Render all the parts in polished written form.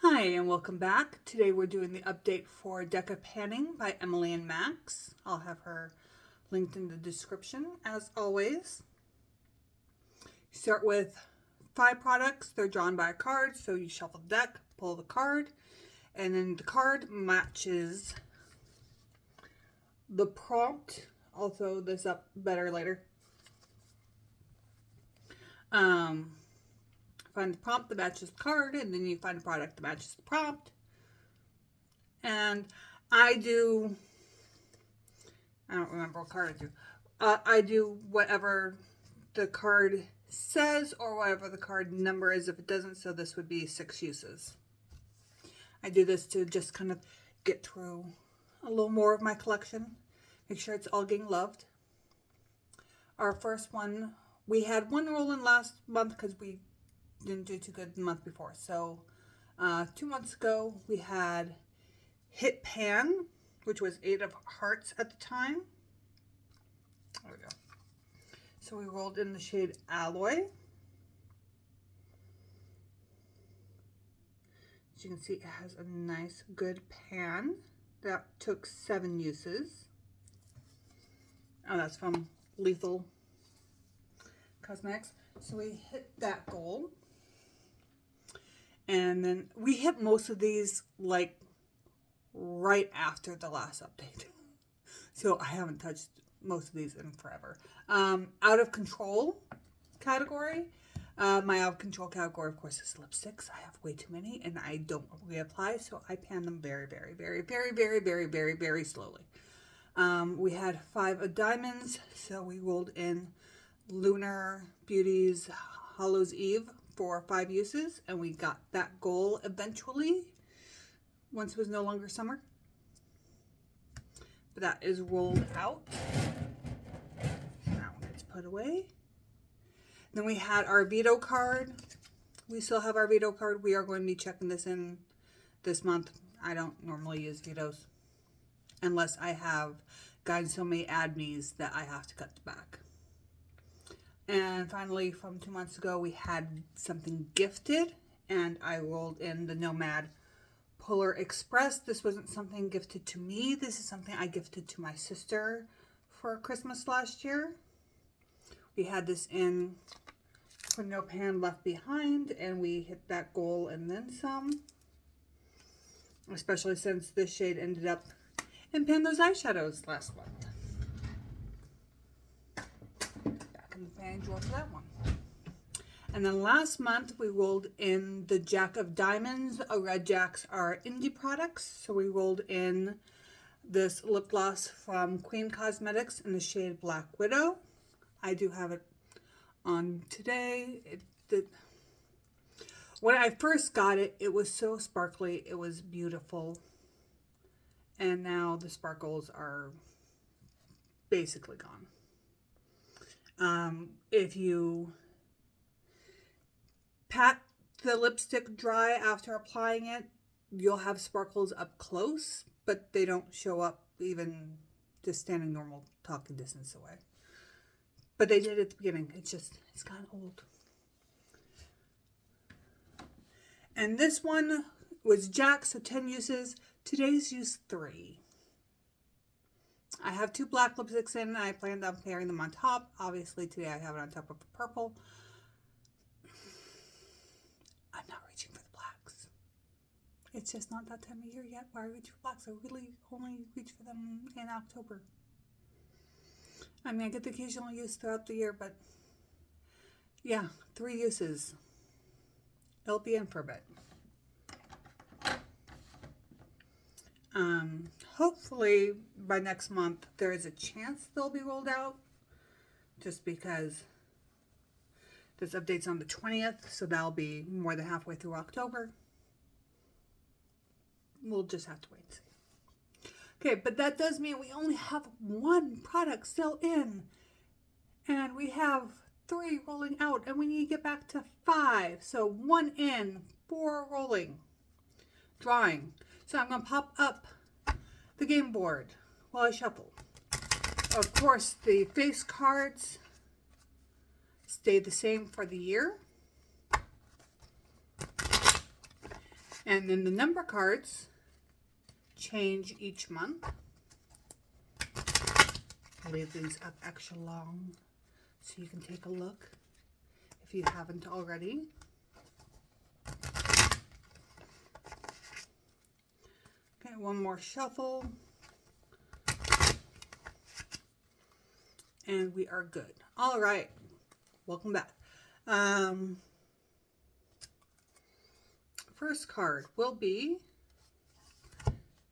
Hi and welcome back. Today we're doing the update for Deca Panning by Emily and Max. I'll have her linked in the description as always. Start with 5 products. They're drawn by a card, so you shuffle the deck, pull the card, and then the card matches the prompt. I'll throw this up better later. Find the prompt that matches the card, and then you find a product that matches the prompt. And I don't remember what card I do. I do whatever the card says or whatever the card number is if it doesn't, so this would be 6 uses. I do this to just kind of get through a little more of my collection, make sure it's all getting loved. Our first one, we had one roll in last month because we didn't do too good the month before. So 2 months ago we had Hit Pan, which was 8 of hearts at the time. There we go. So we rolled in the shade Alloy. As you can see, it has a nice good pan. That took 7 uses. Oh, that's from Lethal Cosmetics. So we hit that goal. And then we hit most of these like right after the last update. So I haven't touched most of these in forever. Out of control category. My out of control category, of course, is lipsticks. I have way too many and I don't reapply, so I pan them very, very, very, very, very, very, very, very slowly. We had 5 of diamonds, so we rolled in Lunar Beauty's Hollow's Eve for 5 uses, and we got that goal eventually once it was no longer summer. But that is rolled out. Now it's put away. Then we had our veto card. We still have our veto card. We are going to be checking this in this month. I don't normally use vetoes unless I have gotten so many admes that I have to cut the back. And finally, from 2 months ago, we had something gifted, and I rolled in the Nomad Polar Express. This wasn't something gifted to me. This is something I gifted to my sister for Christmas last year. We had this in for No Pan Left Behind, and we hit that goal and then some. Especially since this shade ended up in Pando's eyeshadows last month. In the fan drawer for that one. And then last month we rolled in the Jack of Diamonds. Red Jacks are indie products, so we rolled in this lip gloss from Queen Cosmetics in the shade Black Widow. I do have it on today. When I first got it, it was so sparkly, it was beautiful, and now the sparkles are basically gone. If you pat the lipstick dry after applying it, you'll have sparkles up close, but they don't show up even just standing normal talking distance away. But they did at the beginning. It's kind of old. And this one was Jack, so 10 uses. Today's use 3. I have 2 black lipsticks in, and I planned on pairing them on top. Obviously, today I have it on top of a purple. I'm not reaching for the blacks. It's just not that time of year yet where I reach for blacks. I really only reach for them in October. I mean, I get the occasional use throughout the year, but yeah, 3 uses. It'll be in for a bit. Hopefully by next month there is a chance they'll be rolled out, just because this update's on the 20th, so that'll be more than halfway through October. We'll just have to wait and see. Okay, but that does mean we only have 1 product still in, and we have 3 rolling out, and we need to get back to 5. So 1 in, 4 rolling, drawing. So I'm going to pop up the game board while I shuffle. Of course, the face cards stay the same for the year. And then the number cards change each month. I'll leave these up extra long so you can take a look if you haven't already. Okay, one more shuffle. And we are good. All right, welcome back. First card will be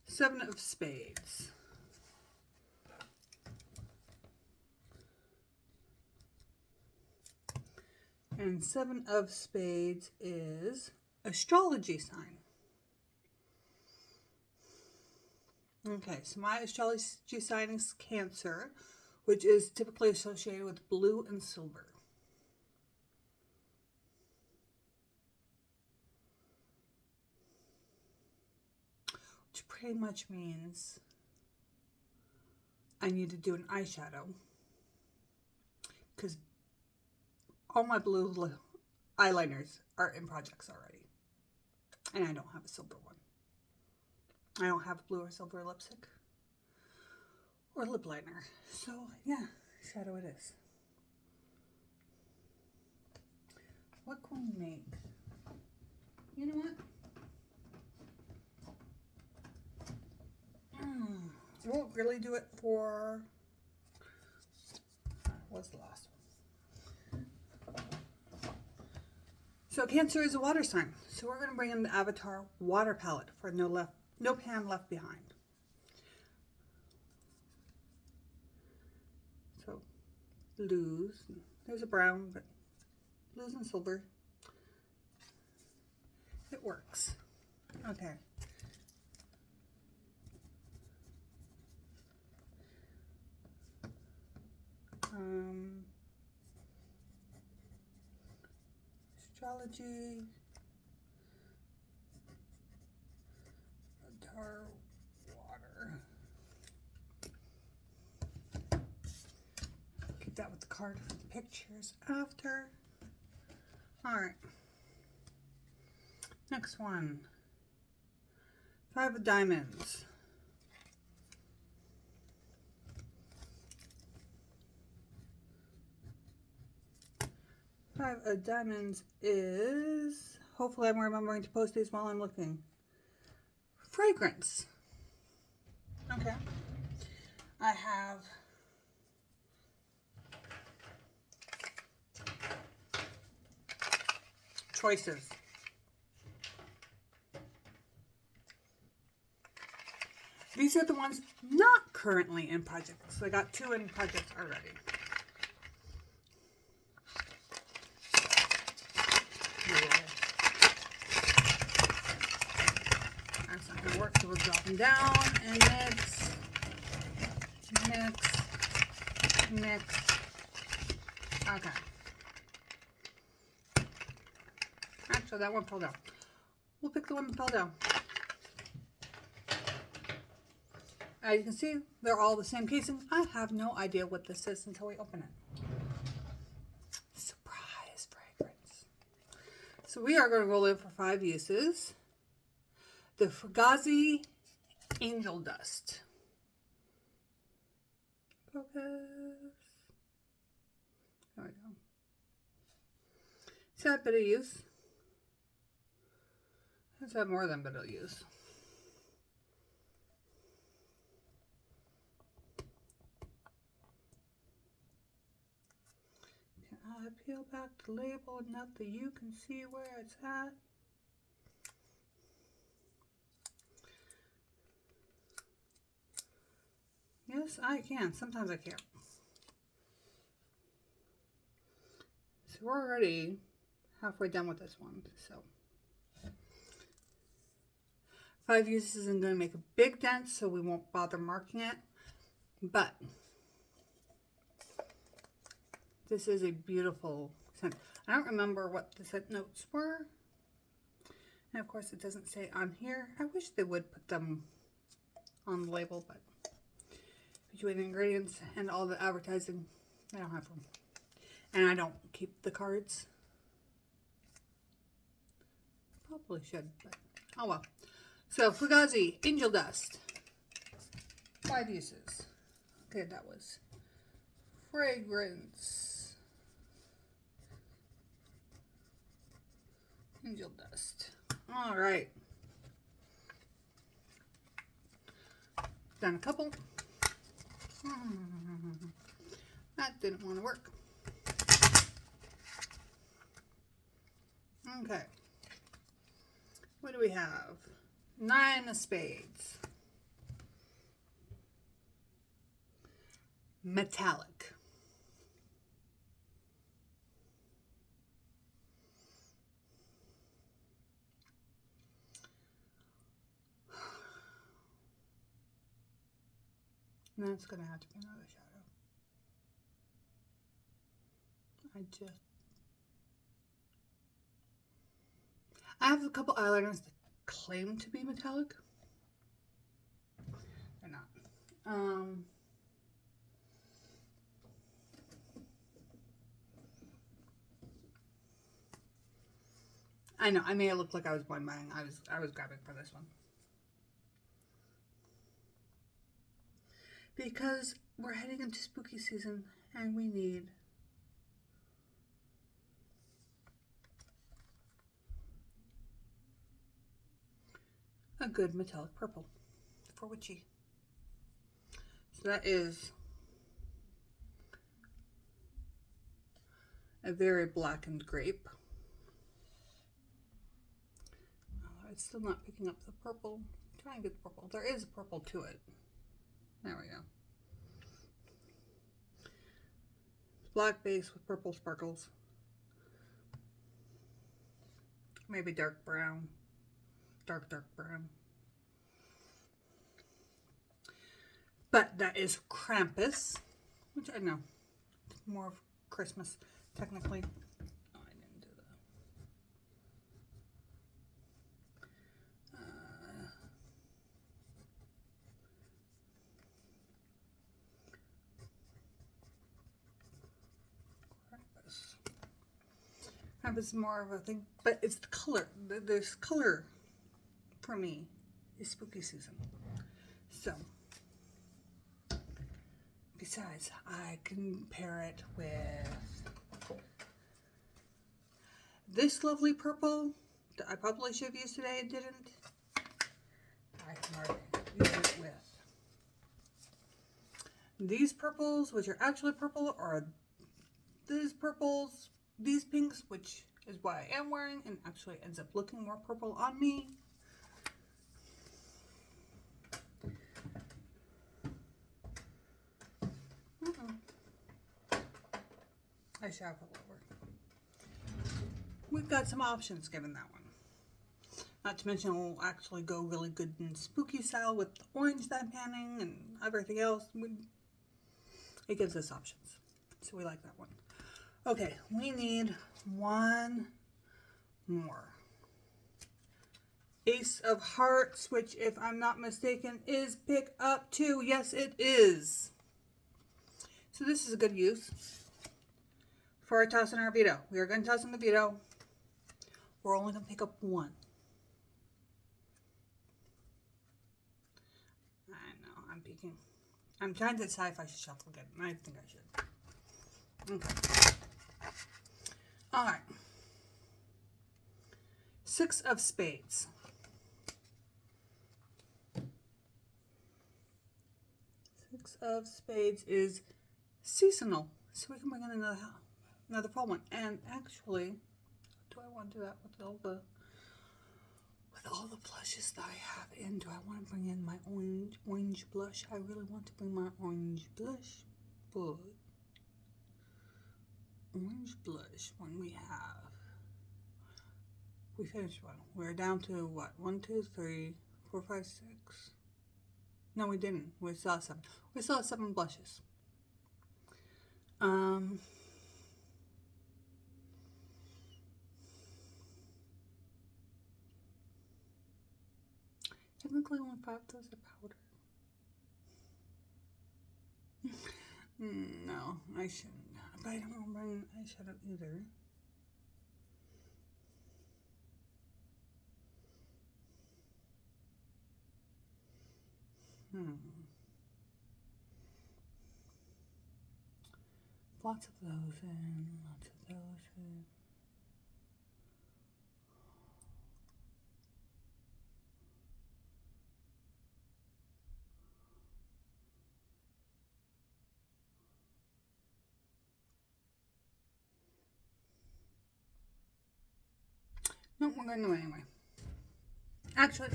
7 of Spades. And 7 of Spades is astrology sign. Okay, so my astrology sign is Cancer, which is typically associated with blue and silver. Which pretty much means I need to do an eyeshadow because all my blue eyeliners are in projects already. And I don't have a silver one. I don't have blue or silver lipstick or lip liner. So yeah, shadow it is. What can we make? You know what? We'll really do it for, what's the last one? So Cancer is a water sign. So we're going to bring in the Avatar water palette for No Pan Left Behind. So blues, there's a brown, but blues and silver. It works. Okay. Astrology, Avatar water. Keep that with the card for the pictures after. All right. Next one. 5 of Diamonds. Five of Diamonds is, hopefully I'm remembering to post these while I'm looking. Fragrance. Okay. I have choices. These are the ones not currently in projects. So I got 2 in projects already. That's not going to work, so we'll drop them down and mix, mix, mix. Okay. Actually, that one fell down. We'll pick the one that fell down. As you can see, they're all the same casing. I have no idea what this is until we open it. Surprise fragrance. So we are going to roll in for 5 uses. The Fugazi Angel Dust. Focus. There we go. It's had a bit of use. It's had more than a bit of use. Can I peel back the label enough that you can see where it's at? Yes, I can. Sometimes I can't. So we're already halfway done with this one. So 5 uses isn't going to make a big dent, so we won't bother marking it. But this is a beautiful scent. I don't remember what the scent notes were. And of course it doesn't say on here. I wish they would put them on the label, but between the ingredients and all the advertising, I don't have them. And I don't keep the cards. Probably should, but Oh well. So Fugazi, Angel Dust. 5 uses. Okay, that was fragrance. Angel Dust. All right. Done a couple. That didn't want to work. Okay. What do we have? 9 of spades. Metallic. That's going to have to be another shadow. I have a couple eyeliners that claim to be metallic. They're not. I know, I may have looked like I was blind buying. I was grabbing for this one. Because we're heading into spooky season and we need a good metallic purple for witchy. So that is a very blackened grape. It's still not picking up the purple. Try and get the purple. There is a purple to it. There we go. Black base with purple sparkles. Maybe dark brown. Dark brown. But that is Krampus, which I know. It's more of Christmas, technically. Oh, I didn't do that. Krampus is more of a thing, but it's the color. There's color for me is spooky season. So, besides, I can pair it with this lovely purple that I probably should have used today and didn't. I can already use it with these purples, which are actually purple, or these purples, these pinks, which is what I am wearing and actually ends up looking more purple on me. I shuffle over. We've got some options given that one. Not to mention it'll actually go really good in spooky style with the orange that I'm panning and everything else. It gives us options. So we like that one. Okay, we need one more. Ace of Hearts, which if I'm not mistaken is pick up 2. Yes, it is. So this is a good use for our toss in our veto. We are going to toss in the veto. We're only going to pick up 1. I know, I'm peeking. I'm trying to decide if I should shuffle again. I think I should. Okay. All right. 6 of spades. 6 of spades is seasonal, so we can bring in another fall one. And actually, do I want to do that with all the blushes that I have in? Do I want to bring in my orange blush? I really want to bring my orange blush, but orange blush when we finished one. We're down to what? 1, 2, 3, 4, 5, 6. No, we didn't. We still have 7. We still have 7 blushes. Technically only 5 of those are powder. No, I shouldn't. But I don't want to bring eyeshadow either. Lots of those in, lots of those in. No, we're going to do it anyway. Actually,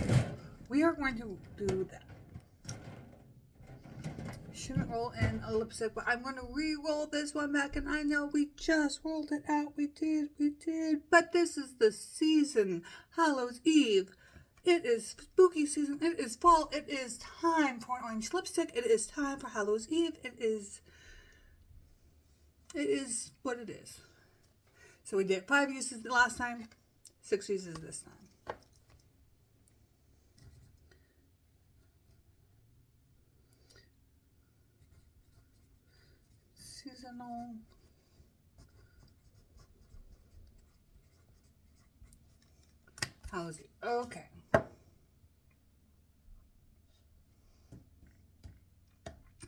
we are going to do that. Shouldn't roll in a lipstick, but I'm going to re-roll this one back, and I know we just rolled it out. We did. But this is the season, Hallows Eve. It is spooky season. It is fall. It is time for an orange lipstick. It is time for Hallows Eve. It is what it is. So we did 5 uses the last time, 6 uses this time. Seasonal. Hallows Eve. Okay.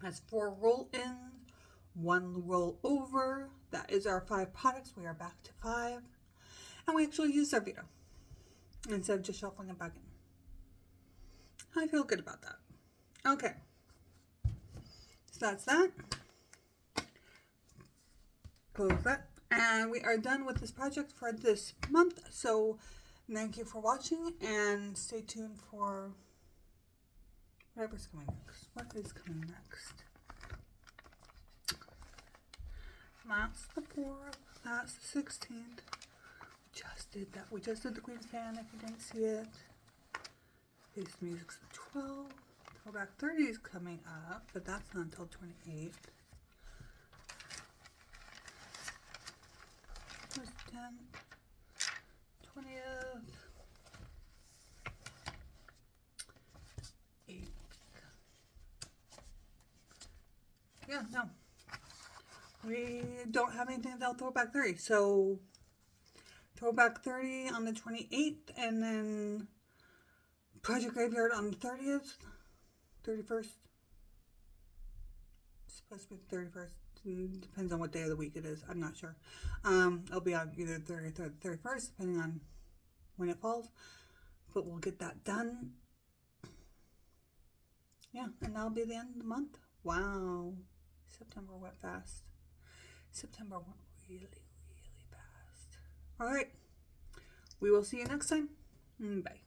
That's 4 roll-ins, 1 roll over. That is our 5 products. We are back to 5. And we actually used our Vito instead of just shuffling it back in. I feel good about that. Okay. So that's that. Close that. And we are done with this project for this month. So thank you for watching and stay tuned for whatever's coming next. What is coming next? That's the 4th. That's the 16th. We just did that. We just did the Queen's Fan if you didn't see it. Face Music's the 12th. Throwback 30 is coming up, but that's not until 28th. There's 10th, 20th, 8th. Yeah, no. We don't have anything until Throwback 30. So, Throwback 30 on the 28th, and then Project Graveyard on the 30th, 31st. It's supposed to be the 31st. Depends on what day of the week it is. I'm not sure. It'll be on either the 30th or the 31st, depending on when it falls. But we'll get that done. Yeah, and that'll be the end of the month. Wow. September went fast. September went really fast. All right. We will see you next time. Bye.